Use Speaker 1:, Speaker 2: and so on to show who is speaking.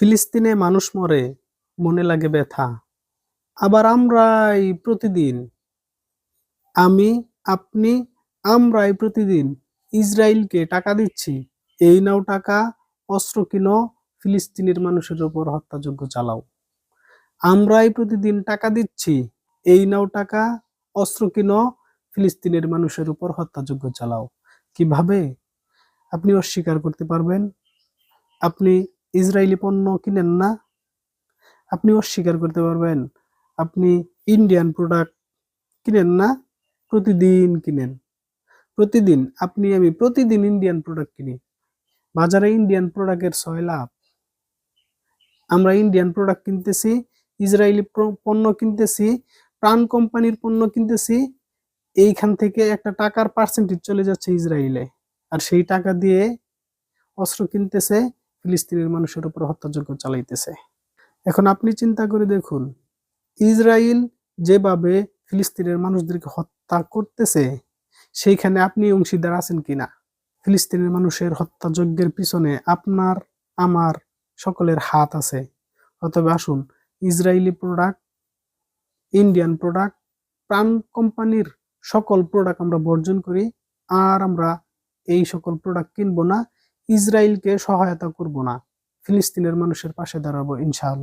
Speaker 1: ফিলিস্তিনে মানুষ মরে, মনে লাগে ব্যথা। আবার আমরাই প্রতিদিন, আমি, আপনি, আমরাই প্রতিদিন ইসরায়েলকে টাকা দিচ্ছি, এই নাও টাকা, অস্ত্র কিনো, ফিলিস্তিনের মানুষের উপর হত্যাযজ্ঞ চালাও। আমরাই প্রতিদিন টাকা দিচ্ছি, এই নাও টাকা, অস্ত্র কিনো, ফিলিস্তিনের মানুষের উপর হত্যাযজ্ঞ চালাও। কিভাবে আপনি অস্বীকার করতে পারবেন? আপনি ইসরায়েলি পণ্য কিনেন না? আপনি অস্বীকার করতে পারবেন আপনি ইন্ডিয়ান প্রোডাক্ট কিনেন না? প্রতিদিন কিনেন। প্রতিদিন আপনি আমি প্রতিদিন ইন্ডিয়ান প্রোডাক্ট কিনি। বাজারে ইন্ডিয়ান প্রোডাক্টের ৬ লাভ। আমরা ইন্ডিয়ান প্রোডাক্ট কিনতেছি, ইসরায়েলি পণ্য কিনতেছি, প্রাণ কোম্পানির পণ্য কিনতেছি। এইখান থেকে একটা টাকার পার্সেন্টেজ চলে যাচ্ছে ইসরায়েলে, আর সেই টাকা দিয়ে অস্ত্র কিনতেছে, ফিলিস্তিনের মানুষের উপর হত্যাযজ্ঞ চালাইতেছে। এখন আপনি চিন্তা করে দেখুন, ইসরায়েল যেভাবে ফিলিস্তিনের মানুষদেরকে হত্যা করতেছে, সেইখানে আপনি অংশীদার আছেন কিনা? ফিলিস্তিনের মানুষের হত্যাযজ্ঞের পিছনে আপনার, আমার, সকলের হাত আছে। অতএব আসুন, ইসরায়েলি প্রোডাক্ট, ইন্ডিয়ান প্রোডাক্ট, প্রাণ কোম্পানির সকল প্রোডাক্ট আমরা বর্জন করি, আর আমরা এই সকল প্রোডাক্ট কিনবো না, ইসরায়েলকে সহায়তা করব না, ফিলিস্তিনের মানুষের পাশে দাঁড়াবো ইনশাআল্লাহ।